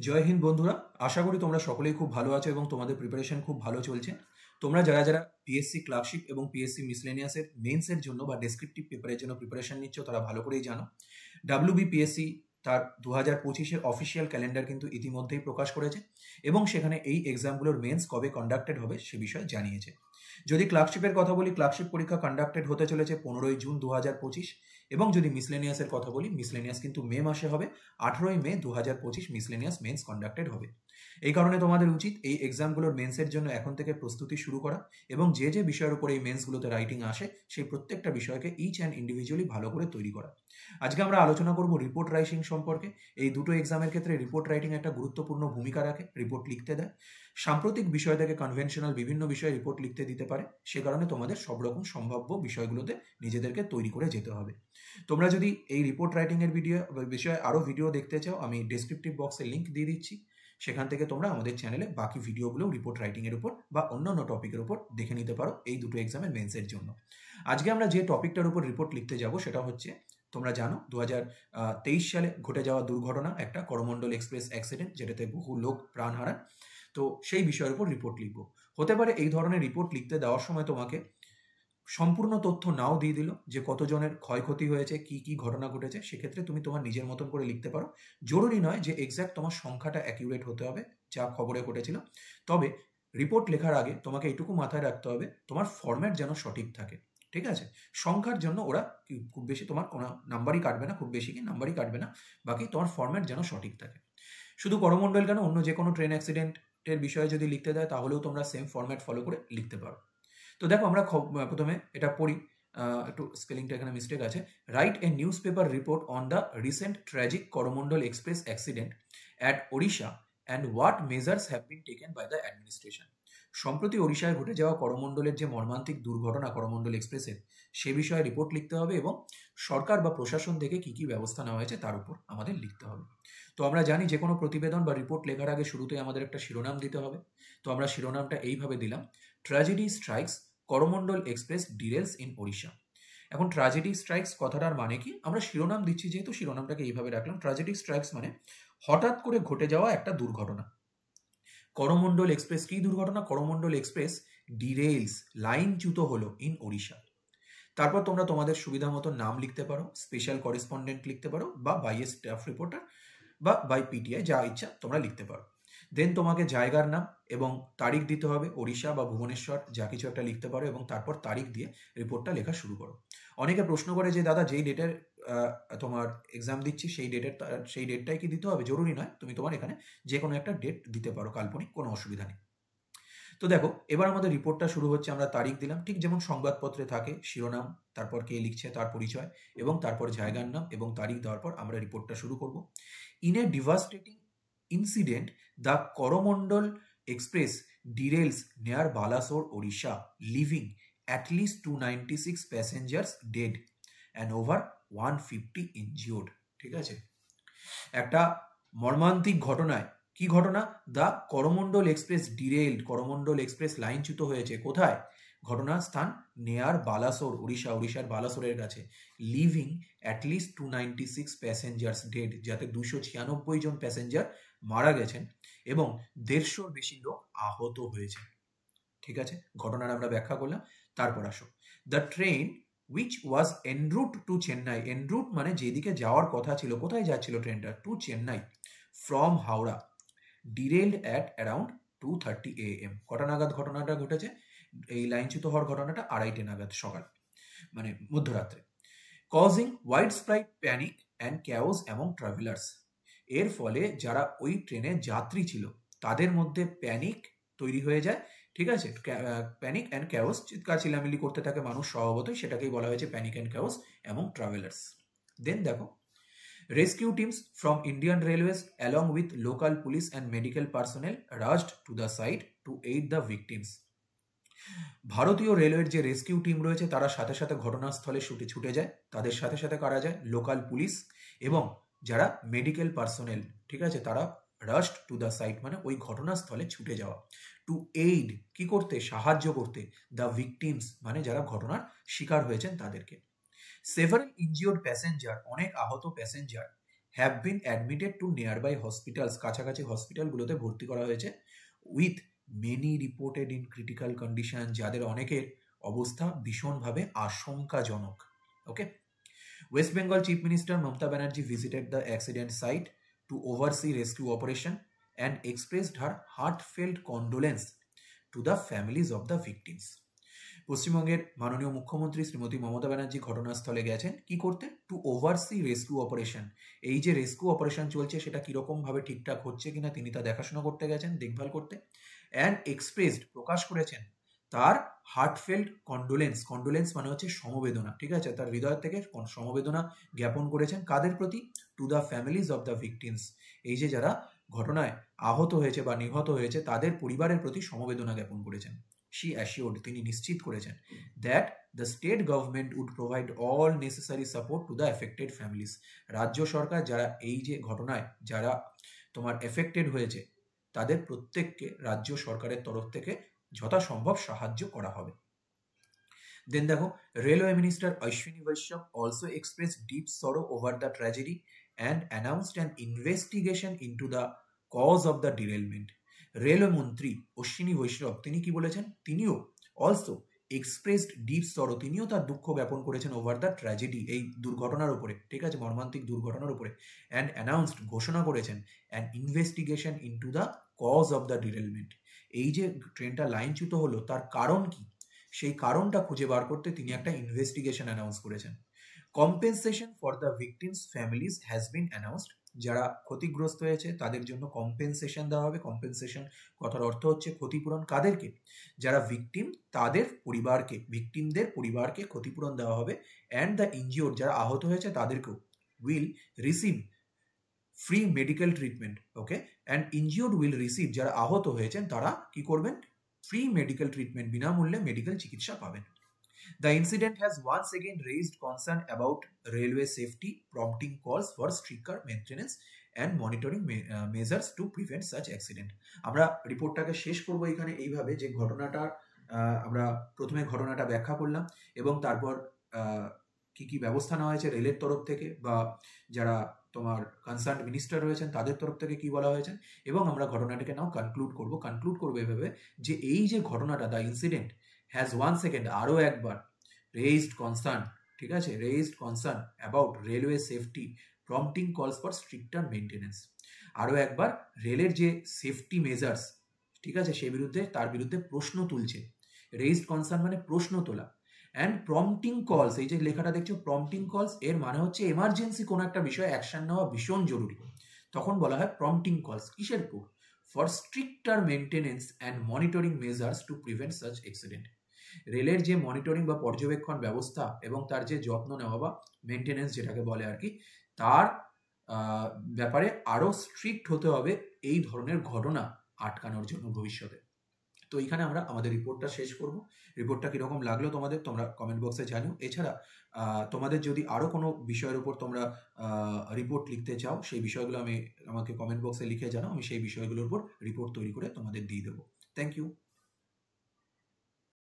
জয় হিন্দ বন্ধুরা, আশা করি তোমরা সকলেই খুব ভালো আছো এবং তোমাদের প্রিপারেশন খুব ভালো চলছে। তোমরা যারা যারা পিএসসি ক্লার্কশিপ এবং পিএসসি মিসলেনিয়াসের মেন্সের জন্য বা ডেসক্রিপটিভ পেপারের জন্য প্রিপারেশন নিচ্ছ তারা ভালো করেই জানো ডাব্লিউবিপিএসসি তার 2025-এর অফিসিয়াল ক্যালেন্ডার কিন্তু ইতিমধ্যেই প্রকাশ করেছে এবং সেখানে এই এক্সামগুলোর মেন্স কবে কন্ডাক্টেড হবে সে বিষয়ে জানিয়েছে। যদি ক্লার্কশিপের কথা বলি, ক্লার্কশিপ পরীক্ষা কন্ডাক্টেড হতে চলেছে 15ই জুন 2025, এবং যদি মিসলেনিয়াসের কথা বলি, মিসলেনিয়াস কিন্তু মে মাসে হবে। 18ই মে 2025 মিসলেনিয়াস মেন্স কন্ডাক্টেড হবে। এই কারণে তোমাদের উচিত এই এক্সামগুলোর মেন্সের জন্য এখন থেকে প্রস্তুতি শুরু করা এবং যে যে বিষয়ের উপর এই মেন্সগুলোতে রাইটিং আসে সেই প্রত্যেকটা বিষয়কে ইচ অ্যান্ড ইন্ডিভিজুয়ালি ভালো করে তৈরি করা। আজকে আমরা আলোচনা করব রিপোর্ট রাইটিং সম্পর্কে। এই দুটো এক্সামের ক্ষেত্রে রিপোর্ট রাইটিং একটা গুরুত্বপূর্ণ ভূমিকা রাখে, রিপোর্ট লিখতে দেয়। সাম্প্রতিক বিষয় থেকে কনভেনশনাল বিভিন্ন বিষয়ে রিপোর্ট লিখতে দিতে পারে, সে কারণে তোমাদের সব রকম সম্ভাব্য বিষয়গুলোতে নিজেদেরকে তৈরি করে যেতে হবে। তোমরা যদি এই রিপোর্ট রাইটিংয়ের বিষয়ে আরও ভিডিও দেখতে চাও, আমি ডেসক্রিপটিভ বক্সে লিঙ্ক দিয়ে দিচ্ছি, সেখান থেকে তোমরা আমাদের চ্যানেলে বাকি ভিডিওগুলো রিপোর্ট রাইটিংয়ের উপর বা অন্যান্য টপিকের উপর দেখে নিতে পারো এই দুটো এক্সামের মেন্সের জন্য। আজকে আমরা যে টপিকটার উপর রিপোর্ট লিখতে যাব সেটা হচ্ছে, তোমরা জানো 2023 সালে ঘটে যাওয়া দুর্ঘটনা, একটা করমণ্ডল এক্সপ্রেস অ্যাক্সিডেন্ট যেটাতে বহু লোক প্রাণ হারান। তো সেই বিষয়ের উপর রিপোর্ট লিখব। হতে পারে এই ধরনের রিপোর্ট লিখতে দেওয়ার সময় তোমাকে সম্পূর্ণ তথ্য নাও দিয়ে দিল যে কতজনের ক্ষয়ক্ষতি হয়েছে, কি কি ঘটনা ঘটেছে, সেক্ষেত্রে তুমি তোমার নিজের মতন করে লিখতে পারো। জরুরি নয় যে এক্স্যাক্ট তোমার সংখ্যাটা অ্যাকিউরেট হতে হবে যা খবরে ঘটেছিল। তবে রিপোর্ট লেখার আগে তোমাকে এইটুকু মাথায় রাখতে হবে তোমার ফরম্যাট যেন সঠিক থাকে। ঠিক আছে? সংখ্যার জন্য ওরা খুব বেশি তোমার কোনো নাম্বারই কাটবে না, খুব বেশি কি নাম্বারই কাটবে না, বাকি তোমার ফরম্যাট যেন সঠিক থাকে। শুধু করমণ্ডল কেন, অন্য যে কোনো ট্রেন অ্যাক্সিডেন্টের বিষয়ে যদি লিখতে দেয় তাহলেও তোমরা সেম ফরম্যাট ফলো করে লিখতে পারো। তো দেখো, আমরা প্রথমে এটা পড়ি। একটু স্পেলিংটা এখানে মিস্টেক আছে। Write a newspaper report on the recent tragic Coromandel express accident at Odisha and what measures have been taken by the administration. সম্প্রতি ওড়িশায় ঘটে যাওয়া করমণ্ডলের যে মর্মান্তিক দুর্ঘটনা করমণ্ডল এক্সপ্রেসের, সে বিষয়ে রিপোর্ট লিখতে হবে এবং সরকার বা প্রশাসন থেকে কি কি ব্যবস্থা নেওয়া হয়েছে তার উপর আমাদের লিখতে হবে। তো আমরা জানি যে কোনো প্রতিবেদন বা রিপোর্ট লেখার আগে শুরুতে আমাদের একটা শিরোনাম দিতে হবে। তো আমরা শিরোনামটা এইভাবে দিলাম, tragedy strikes Coromandel Express derails in Odisha. এখন ট্র্যাজেডি স্ট্রাইকস কথাটার মানে কি, আমরা শিরোনাম দিচ্ছি যেহেতু শিরোনামটাকে এইভাবে রাখলাম। ট্র্যাজেডি স্ট্রাইকস মানে হঠাৎ করে ঘটে যাওয়া একটা দুর্ঘটনা। করমণ্ডল এক্সপ্রেস কি দুর্ঘটনা? করমণ্ডল এক্সপ্রেস ডিরেলস, লাইনচ্যুত হলো ইন ওড়িশা। তারপর তোমরা তোমাদের সুবিধা মতো নাম লিখতে পারো, স্পেশাল করেসপন্ডেন্ট লিখতে পারো, বা বাই এ স্টাফ রিপোর্টার, বা বাই পিটিআই, যা ইচ্ছা তোমরা লিখতে পারো। দেন তোমাকে জায়গার নাম এবং তারিখ দিতে হবে, ওড়িশা বা ভুবনেশ্বর যা কিছু একটা লিখতে পারো, এবং তারপর তারিখ দিয়ে রিপোর্টটা লেখা শুরু করো। অনেকে প্রশ্ন করে যে দাদা, যেই ডেটের তোমার এক্সাম দিচ্ছি সেই ডেটটাই কি দিতে হবে? জরুরি নয়, তুমি তোমার এখানে যে কোনো একটা ডেট দিতে পারো, কাল্পনিক, কোনো অসুবিধা নেই। তো দেখো, এবার আমাদের রিপোর্টটা শুরু হচ্ছে। আমরা তারিখ দিলাম, ঠিক যেমন সংবাদপত্রে থাকে, শিরোনাম, তারপর কে লিখছে তার পরিচয়, এবং তারপর জায়গার নাম এবং তারিখ দেওয়ার পর আমরা রিপোর্টটা শুরু করব। In a devastating incident, the Coromandel Express derails near Balasore, Odisha, leaving at least 296 passengers dead and over 150 injured। ঠিক আছে? একটা মর্মান্তিক ঘটনায়, কি ঘটনা? The Coromandel express ডিরেইলড, Coromandel express লাইনচ্যুত হয়েছে। কোথায়? ঘটনার স্থান নেয়ার বালাসোর, ওড়িশা, ওড়িশার বালাসোরের কাছে। লিভিং অ্যাটলিস্ট 296 প্যাসেঞ্জার্স ডেড, যাতে 296 জন প্যাসেঞ্জার মারা গেছেন এবং 150-র বেশি লোক আহত হয়েছে। ঠিক আছে? ঘটনার আমরা ব্যাখ্যা করলাম। তারপর আসো, the train which was en route to Chennai, en route মানে যেদিকে যাওয়ার কথা ছিল, কোথায় যাচ্ছিল ট্রেনটা? To Chennai, from Howrah, derailed at around 2:30 AM। কটা নাগাদ ঘটনাটা ঘটেছে? এই লাইনচ্যুত হওয়ার ঘটনাটা 2:30 নাগাদ সকাল, মানে মধ্যরাত্রে। Causing widespread panic and chaos among travellers. এর ফলে যারা ওই ট্রেনে যাত্রী ছিল তাদের মধ্যে প্যানিক তৈরি হয়ে যায়। ঠিক আছে? প্যানিক অ্যান্ড ক্যাওস, চিৎকার চিল্লামিল্লি করতে থাকে মানুষ স্বভাবতই, সেটাকেই বলা হয়েছে panic and chaos among travellers. Then দেখো, rescue teams from Indian Railways along with local police and medical personnel rushed to the site to aid the victims. ভারতীয় রেলওয়ের যে রেস্কিউ টিম রয়েছে তারা সাথে সাথে ঘটনাস্থলে ছুটে যায়। তাদের সাথে সাথে কারা যায়? লোকাল পুলিশ এবং যারা মেডিকেল পার্সোনেল। ঠিক আছে? তারা রাশড টু দ্য সাইট মানে ওই ঘটনাস্থলে ছুটে যাওয়া। টু এইড, কি করতে? সাহায্য করতে। দ্য ভিকটিমস মানে যারা ঘটনার শিকার হয়েছেন তাদেরকে। সেভারাল ইনজিওর্ড প্যাসেঞ্জার, অনেক আহত passenger, have been admitted to nearby hospitals, কাছাকাছি হসপিটালগুলোতে ভর্তি করা হয়েছে, with many reported in critical condition, যাদের অনেকের অবস্থা ভীষণভাবে আশঙ্কাজনক। Okay. West Bengal chief minister Mamata Banerjee visited the accident site to oversee rescue operation and expressed her heartfelt condolence to the families of the victims. পশ্চিমবঙ্গের মাননীয় মুখ্যমন্ত্রী শ্রীমতী মমতা ব্যানার্জি ঘটনাস্থলে গেছেন কি করতে? To oversee rescue operation. এই যে রেস্কিউ অপারেশন চলছে সেটা কিরকমভাবে ঠিকঠাক হচ্ছে কিনা তিনি তা দেখাশোনা করতে গেছেন, দেখভাল করতে। অ্যান্ড এক্সপ্রেসড, প্রকাশ করেছেন তার হার্টফেল্ট কন্ডোলেন্স, কন্ডোলেন্স মানে হচ্ছে সমবেদনা, ঠিক আছে, তার হৃদয় থেকে সমবেদনা জ্ঞাপন করেছেন কাদের প্রতি? Two the families of the victims, এই যে যারা ঘটনায় আহত হয়েছে বা নিহত হয়েছে তাদের পরিবারের প্রতি সমবেদনা জ্ঞাপন করেছেন। She assured, তিনি নিশ্চিত করেছেন, that the state government would provide all necessary support to the affected families, রাজ্য সরকার যারা এই যে ঘটনায় যারা তোমার এফেক্টেড হয়েছে তাদের প্রত্যেককে রাজ্য সরকারের তরফ থেকে যথাসম্ভব সাহায্য করা হবে। দেন দেখো, railway minister Ashwini Vaishnaw also express deep sorrow over the tragedy and announced an investigation into the cause of the derailment. Railway মন্ত্রী অশ্বিনী বৈষ্ণব তিনি কি বলেছেন? তিনিও অলসো এক্সপ্রেসড ডিপ সরো, তিনিও তার দুঃখ জ্ঞাপন করেছেন ওভার দ্য ট্র্যাজেডি, এই দুর্ঘটনার উপরে, ঠিক আছে, মর্মান্তিক দুর্ঘটনার উপরে। অ্যান্ড অ্যানাউন্সড, ঘোষণা করেছেন, an investigation into the cause of the derailment, এই যে ট্রেনটা লাইনচ্যুত হলো তার কারণ কি, সেই কারণটা খুঁজে বার করতে তিনি একটা ইনভেস্টিগেশন অ্যানাউন্স করেছেন। Compensation for the victims families has been announced, যারা ক্ষতিগ্রস্ত হয়েছে তাদের জন্য কম্পেনসেশন দেওয়া হবে। কম্পেনসেশন কথার অর্থ হচ্ছে ক্ষতিপূরণ, কাদেরকে? যারা ভিকটিম তাদের পরিবারকে, ভিকটিমদের পরিবারকে ক্ষতিপূরণ দেওয়া হবে। অ্যান্ড দ্য ইনজিওর্ড, যারা আহত হয়েছে তাদেরকেও will receive free medical treatment. Okay, and injured will receive, যারা আহত হয়েছেন তারা কি করবেন? ফ্রি মেডিকেল ট্রিটমেন্ট, বিনামূল্যে মেডিকেল চিকিৎসা পাবেন। The incident has once again raised concern about railway safety, prompting calls for stricter maintenance and monitoring measures to prevent such accident. আমরা রিপোর্টটাকে শেষ করব এখানে এইভাবে যে ঘটনাটা আমরা প্রথমে ঘটনাটা ব্যাখ্যা করলাম এবং তারপর কি কি ব্যবস্থা নেওয়া হয়েছে রেলের তরফ থেকে বা যারা তোমার কনসার্ন মিনিস্টার রয়েছেন তাদের তরফ থেকে কি বলা হয়েছে, এবং আমরা ঘটনাটাকে নাও কনক্লুড করব এভাবে যে এই যে ঘটনাটা, the incident has one second, আরও একবার, রেইজড কনসার্ন, ঠিক আছে, raised concern about railway safety, prompting কলস ফর স্ট্রিক্টার মেনটেন্যান্স, আরও একবার রেলের যে সেফটি মেজার্স, ঠিক আছে, সে বিরুদ্ধে তার বিরুদ্ধে প্রশ্ন তুলছে। রেইজড কনসার্ন মানে প্রশ্ন তোলা। অ্যান্ড প্রম্পটিং কলস, এই যে লেখাটা দেখছো প্রম্পটিং কলস, এর মানে হচ্ছে এমার্জেন্সি কোনো একটা বিষয়ে অ্যাকশন নেওয়া ভীষণ জরুরি, তখন বলা হয় প্রম্পটিং কলস। কিসের পর? For stricter maintenance and monitoring measures to prevent such accident, রেলের যে মনিটরিং বা পর্যবেক্ষণ ব্যবস্থা এবং তার যে যত্ন নেওয়া বা মেনটেন্যান্স যেটাকে বলে আর কি, তার ব্যাপারে আরও স্ট্রিক্ট হতে হবে এই ধরনের ঘটনা আটকানোর জন্য ভবিষ্যতে। তো এইখানে আমরা আমাদের রিপোর্টটা শেষ করব। রিপোর্টটা কীরকম লাগলো তোমাদের তোমরা কমেন্ট বক্সে জানিও। এছাড়া তোমাদের যদি আরও কোনো বিষয়ের উপর তোমরা রিপোর্ট লিখতে চাও সেই বিষয়গুলো আমাকে কমেন্ট বক্সে লিখে জানাও, আমি সেই বিষয়গুলোর উপর রিপোর্ট তৈরি করে তোমাদের দিয়ে দেবো। Thank you.